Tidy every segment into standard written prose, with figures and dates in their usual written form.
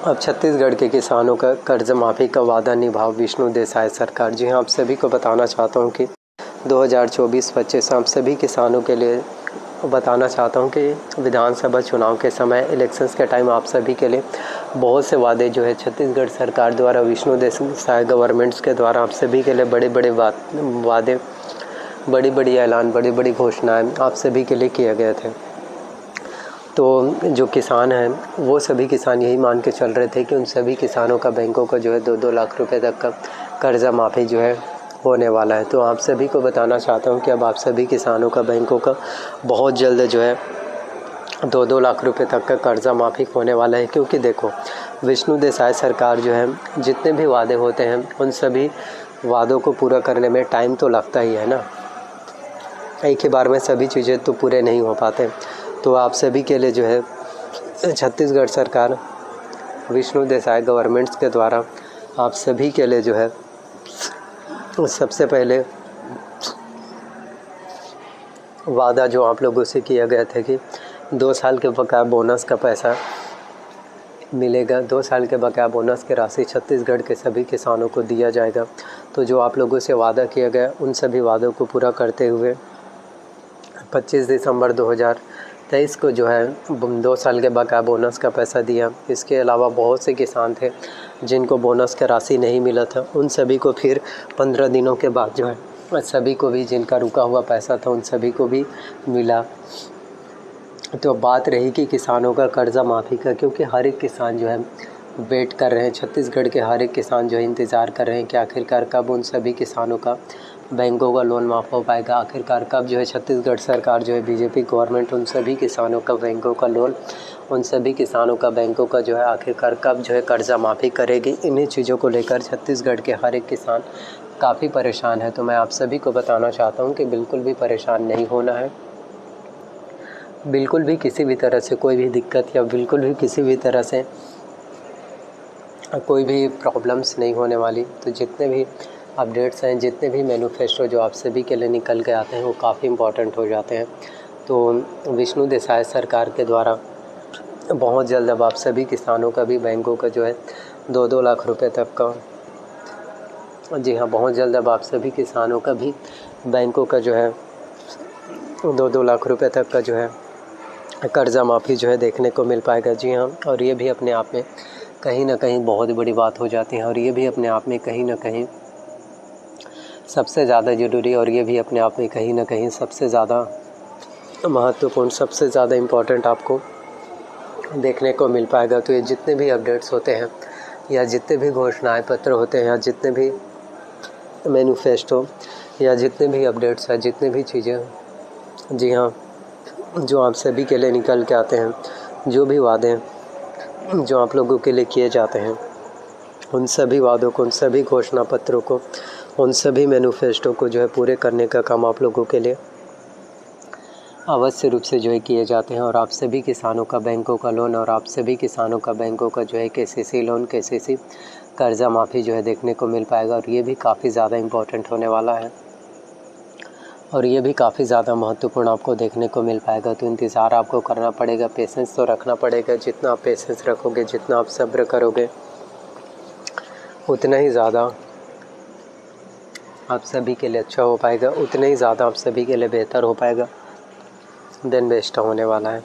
अब छत्तीसगढ़ के किसानों का कर्ज माफ़ी का वादा निभाओ विष्णु देसाई सरकार। जी हाँ, आप सभी को बताना चाहता हूँ कि 2024-25 आप सभी किसानों के लिए बताना चाहता हूँ कि विधानसभा चुनाव के समय इलेक्शंस के टाइम आप सभी के लिए बहुत से वादे जो है छत्तीसगढ़ सरकार द्वारा, विष्णु देसाई गवर्नमेंट्स के द्वारा आप सभी के लिए बड़े बड़े वादे, बड़ी बड़ी ऐलान, बड़ी बड़ी घोषणाएँ आप सभी के लिए किए गए थे। तो जो किसान हैं वो सभी किसान यही मान के चल रहे थे कि उन सभी किसानों का बैंकों का जो है 2-2 लाख रुपए तक का कर्जा माफ़ी जो है होने वाला है। तो आप सभी को बताना चाहता हूँ कि अब आप सभी किसानों का बैंकों का बहुत जल्द जो है 2-2 लाख रुपए तक का कर्जा माफ़ी होने वाला है। क्योंकि देखो, विष्णु देसाई सरकार जो है जितने भी वादे होते हैं उन सभी वादों को पूरा करने में टाइम तो लगता ही है ना, एक ही बार में सभी चीज़ें तो पूरे नहीं हो पाते। तो आप सभी के लिए जो है छत्तीसगढ़ सरकार, विष्णु देसाई गवर्नमेंट्स के द्वारा आप सभी के लिए जो है सबसे पहले वादा जो आप लोगों से किया गया था कि 2 साल के बकाया बोनस का पैसा मिलेगा, 2 साल के बकाया बोनस की राशि छत्तीसगढ़ के सभी किसानों को दिया जाएगा। तो जो आप लोगों से वादा किया गया उन सभी वादों को पूरा करते हुए 25 दिसंबर 2023 को जो है 2 साल के बकाया बोनस का पैसा दिया। इसके अलावा बहुत से किसान थे जिनको बोनस का राशि नहीं मिला था, उन सभी को फिर 15 दिनों के बाद जो है सभी को भी, जिनका रुका हुआ पैसा था उन सभी को भी मिला। तो बात रही कि किसानों का कर्जा माफ़ी का, क्योंकि हर एक किसान जो है वेट कर रहे हैं, छत्तीसगढ़ के हर एक किसान जो है इंतज़ार कर रहे हैं कि आखिरकार कब उन सभी किसानों का बैंकों का लोन माफ़ हो पाएगा, आखिरकार कब जो है छत्तीसगढ़ सरकार जो है बीजेपी गवर्नमेंट उन सभी किसानों का बैंकों का लोन, उन सभी किसानों का बैंकों का जो है आखिरकार कब जो है कर्जा माफ़ी करेगी। इन्हीं चीज़ों को लेकर छत्तीसगढ़ के हर एक किसान काफ़ी परेशान है। तो मैं आप सभी को बताना चाहता हूँ कि बिल्कुल भी परेशान नहीं होना है, बिल्कुल भी किसी भी तरह से कोई भी दिक्कत या बिल्कुल भी किसी भी तरह से कोई भी प्रॉब्लम्स नहीं होने वाली। तो जितने भी अपडेट्स हैं, जितने भी मैनिफेस्टो जो आप सभी के लिए निकल के आते हैं वो काफ़ी इम्पोर्टेंट हो जाते हैं। तो विष्णु देसाई सरकार के द्वारा बहुत जल्द अब आप सभी किसानों का भी बैंकों का जो है 2-2 लाख रुपए तक का, जी हाँ, बहुत जल्द अब आप सभी किसानों का भी बैंकों का जो है 2-2 लाख रुपए तक का जो है कर्जा माफ़ी जो है देखने को मिल पाएगा। जी हाँ, और ये भी अपने आप में कहीं ना कहीं बहुत बड़ी बात हो जाती है, और ये भी अपने आप में कहीं ना कहीं सबसे ज़्यादा ज़रूरी, और ये भी अपने आप में कहीं ना कहीं सबसे ज़्यादा महत्वपूर्ण, सबसे ज़्यादा इम्पोर्टेंट आपको देखने को मिल पाएगा। तो ये जितने भी अपडेट्स होते हैं या जितने भी घोषणाएं पत्र होते हैं या जितने भी मैनिफेस्टो या जितने भी अपडेट्स हैं, जितने भी चीज़ें, जी हाँ, जो आप सभी के लिए निकल के आते हैं, जो भी वादे जो आप लोगों के लिए किए जाते हैं, उन सभी वादों को, उन सभी घोषणा पत्रों को, उन सभी मैनिफेस्टो को जो है पूरे करने का काम आप लोगों के लिए अवश्य रूप से जो है किए जाते हैं। और आप सभी किसानों का बैंकों का लोन, और आप सभी किसानों का बैंकों का जो है केसीसी लोन, केसीसी कर्जा माफ़ी जो है देखने को मिल पाएगा। और ये भी काफ़ी ज़्यादा इम्पोर्टेंट होने वाला है, और ये भी काफ़ी ज़्यादा महत्वपूर्ण आपको देखने को मिल पाएगा। तो इंतज़ार आपको करना पड़ेगा, पेशेंस तो रखना पड़ेगा। जितना आप पेशेंस रखोगे, जितना आप सब्र करोगे, उतना ही ज़्यादा आप सभी के लिए अच्छा हो पाएगा, उतना ही ज़्यादा आप सभी के लिए बेहतर हो पाएगा, दिन बेस्ट होने वाला है।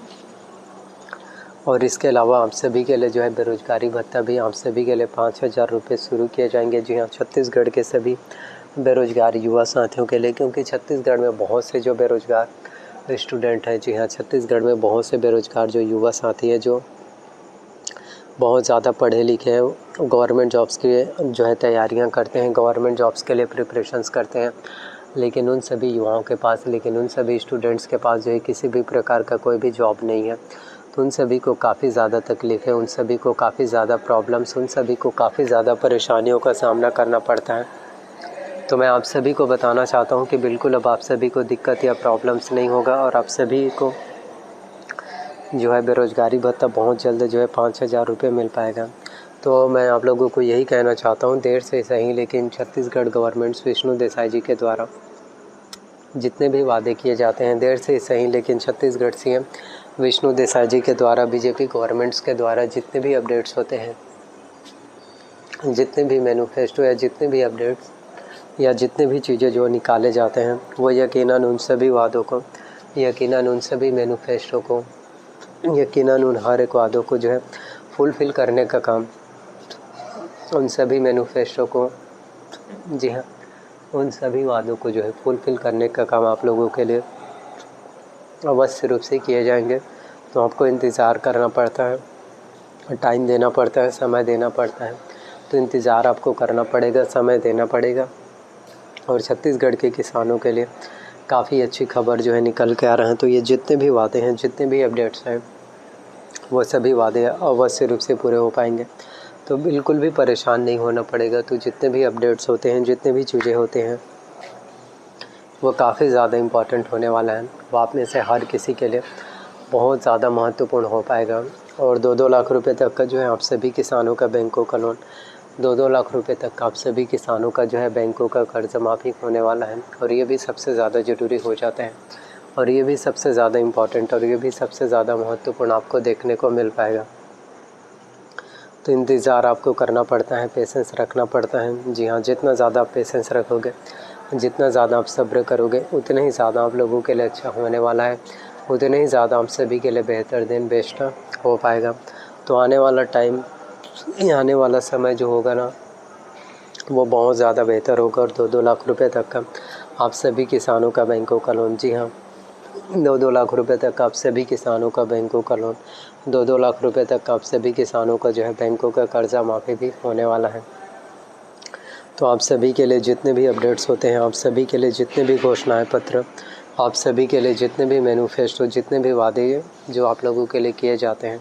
और इसके अलावा आप सभी के लिए जो है बेरोज़गारी भत्ता भी आप सभी के लिए 5,000 रुपये शुरू किए जाएंगे। जी हाँ, छत्तीसगढ़ के सभी बेरोज़गार युवा साथियों के लिए, क्योंकि छत्तीसगढ़ में बहुत से जो बेरोज़गार स्टूडेंट हैं, जी हाँ, छत्तीसगढ़ में बहुत से बेरोज़गार जो युवा साथी हैं जो बहुत ज़्यादा पढ़े लिखे हैं, गवर्नमेंट जॉब्स की जो है तैयारियां करते हैं, गवर्नमेंट जॉब्स के लिए प्रिपरेशंस करते हैं, लेकिन उन सभी युवाओं के पास, लेकिन उन सभी स्टूडेंट्स के पास जो है किसी भी प्रकार का कोई भी जॉब नहीं है। तो उन सभी को काफ़ी ज़्यादा तकलीफ़ें, उन सभी को काफ़ी ज़्यादा प्रॉब्लम्स, उन सभी को काफ़ी ज़्यादा परेशानियों का सामना करना पड़ता है। तो मैं आप सभी को बताना चाहता हूँ कि बिल्कुल अब आप सभी को दिक्कत या प्रॉब्लम्स नहीं होगा, और आप सभी को जो है बेरोज़गारी भत्ता बहुत जल्द जो है 5,000 रुपये मिल पाएगा। तो मैं आप लोगों को यही कहना चाहता हूँ, देर से सही लेकिन छत्तीसगढ़ गवर्नमेंट्स विष्णु देसाई जी के द्वारा जितने भी वादे किए जाते हैं, देर से सही लेकिन छत्तीसगढ़ सीएम विष्णु देसाई जी के द्वारा, बीजेपी गवर्नमेंट्स के द्वारा जितने भी अपडेट्स होते हैं जितने भी मैनिफेस्टो या जितने भी अपडेट्स या जितने भी चीज़ें जो निकाले जाते हैं वो यकीनन उन सभी वादों को, यकीनन उन सभी मैनिफेस्टो को, यकीनन उन हर एक वादों को जो है फुलफ़िल करने का काम, उन सभी मैनिफेस्टो को, जी हाँ, उन सभी वादों को जो है फुलफ़िल करने का काम आप लोगों के लिए अवश्य रूप से किए जाएंगे। तो आपको इंतज़ार करना पड़ता है, टाइम देना पड़ता है, समय देना पड़ता है। तो इंतज़ार आपको करना पड़ेगा, समय देना पड़ेगा। और छत्तीसगढ़ के किसानों के लिए काफ़ी अच्छी खबर जो है निकल के आ रहे हैं। तो ये जितने भी वादे हैं, जितने भी अपडेट्स हैं, वो सभी वादे अवश्य रूप से पूरे हो पाएंगे। तो बिल्कुल भी परेशान नहीं होना पड़ेगा। तो जितने भी अपडेट्स होते हैं, जितने भी चीज़ें होते हैं, वो काफ़ी ज़्यादा इम्पॉर्टेंट होने वाला है। वो आप में से हर किसी के लिए बहुत ज़्यादा महत्वपूर्ण हो पाएगा। और 2-2 लाख रुपए तक का जो है आप सभी किसानों का बैंकों का लोन, 2-2 लाख रुपए तक का आप सभी किसानों का जो है बैंकों का कर्ज माफ़ी होने वाला है। और ये भी सबसे ज़्यादा ज़रूरी हो जाता है, और ये भी सबसे ज़्यादा इम्पॉर्टेंट, और ये भी सबसे ज़्यादा महत्वपूर्ण आपको देखने को मिल पाएगा। तो इंतज़ार आपको करना पड़ता है, पेशेंस रखना पड़ता है। जी हाँ, जितना ज़्यादा आप पेशेंस रखोगे, जितना ज़्यादा आप सब्र करोगे, उतना ही ज़्यादा आप लोगों के लिए अच्छा होने वाला है, उतने ही ज़्यादा आप सभी के लिए बेहतर दिन बेस्ट हो पाएगा। तो आने वाला टाइम, आने वाला समय जो होगा ना, वो बहुत ज़्यादा बेहतर होगा। और 2-2 लाख रुपए तक का आप सभी किसानों का बैंकों का लोन, जी हाँ, 2-2 लाख रुपए तक आप सभी किसानों का बैंकों का लोन, 2-2 लाख रुपए तक आप सभी किसानों का जो है बैंकों का कर्जा माफ़ी भी होने वाला है। तो आप सभी के लिए जितने भी अपडेट्स होते हैं, आप सभी के लिए जितने भी घोषणाएं पत्र, आप सभी के लिए जितने भी मैनिफेस्टो, जितने भी वादे जो आप लोगों के लिए किए जाते हैं,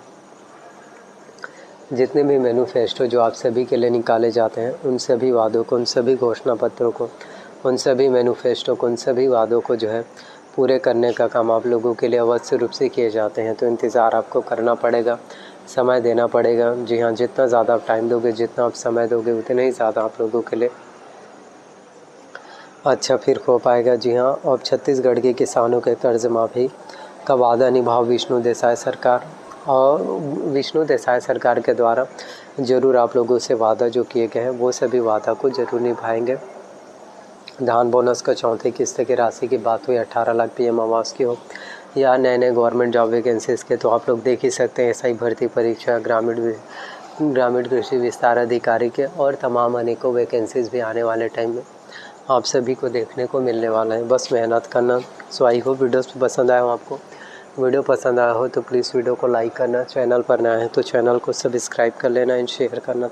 जितने भी मैनिफेस्टो जो आप सभी के लिए निकाले जाते हैं, उन सभी वादों को, उन सभी घोषणा पत्रों को, उन सभी मैनिफेस्टो को, उन सभी वादों को जो है पूरे करने का काम आप लोगों के लिए अवश्य रूप से किए जाते हैं। तो इंतज़ार आपको करना पड़ेगा, समय देना पड़ेगा। जी हाँ, जितना ज़्यादा आप टाइम दोगे, जितना आप समय दोगे, उतना ही ज़्यादा आप लोगों के लिए अच्छा फिर हो पाएगा। जी हाँ, और छत्तीसगढ़ के किसानों के कर्ज माफ़ी का वादा निभाओ विष्णु देसाई सरकार। और विष्णु देसाई सरकार के द्वारा ज़रूर आप लोगों से वादा जो किए गए हैं, वो सभी वादा को ज़रूर निभाएंगे। धान बोनस का चौथी किस्त की राशि की बात हुई, 18 लाख पीएम आवास की हो या नए गवर्नमेंट जॉब वैकेंसीज़ के, तो आप लोग देख ही सकते हैं। एसआई भर्ती परीक्षा, ग्रामीण कृषि विस्तार अधिकारी के और तमाम अनेकों वैकेंसीज़ भी आने वाले टाइम में आप सभी को देखने को मिलने वाला है। बस मेहनत करना। सो आई होप वीडियोस पसंद आया हो आपको। वीडियो पसंद आया हो तो प्लीज़ वीडियो को लाइक करना, चैनल पर नया है तो चैनल को सब्सक्राइब कर लेना एंड शेयर करना।